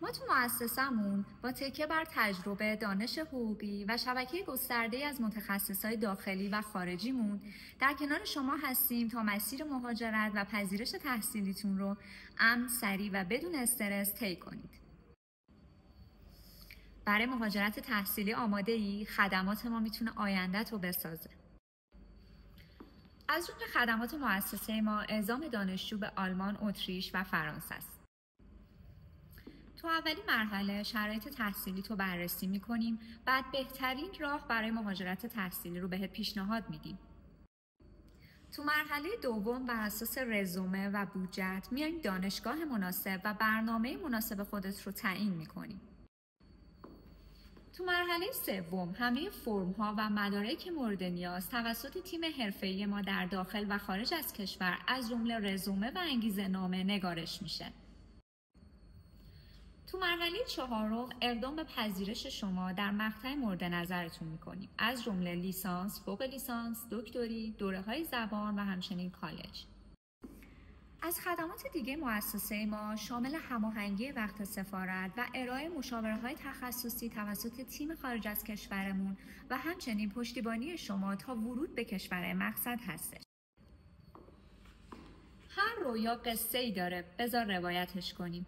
ما تو مؤسسمون با تکیه بر تجربه، دانش حقوقی و شبکه گسترده‌ای از متخصصای داخلی و خارجیمون در کنار شما هستیم تا مسیر مهاجرت و پذیرش تحصیلیتون رو امن، سریع و بدون استرس طی کنید. برای مهاجرت تحصیلی آماده‌ای؟ خدمات ما میتونه آینده‌ت رو بسازه. از جمله خدمات مؤسسه ما اعزام دانشجو به آلمان، اتریش و فرانسه است. تو اولین مرحله شرایط تحصیلی تو بررسی می‌کنیم، بعد بهترین راه برای مهاجرت تحصیلی رو بهت پیشنهاد میدیم. تو مرحله دوم بر اساس رزومه و بودجت میایم دانشگاه مناسب و برنامه مناسب خودت رو تعیین می‌کنیم. تو مرحله سوم همه فرم‌ها و مدارک مورد نیاز توسط تیم حرفه‌ای ما در داخل و خارج از کشور از جمله رزومه و انگیزه‌نامه نگارش میشه. تو مرحله چهارم اقدام به پذیرش شما در مقطع مورد نظرتون میکنیم، از جمله لیسانس، فوق لیسانس، دکتری، دوره‌های زبان و همچنین کالج. از خدمات دیگه مؤسسه ما شامل هماهنگی وقت سفارت و ارائه مشاوره‌های تخصصی توسط تیم خارج از کشورمون و همچنین پشتیبانی شما تا ورود به کشور مقصد هستش. هر رویا قصه‌ای داره، بذار روایتش کنیم.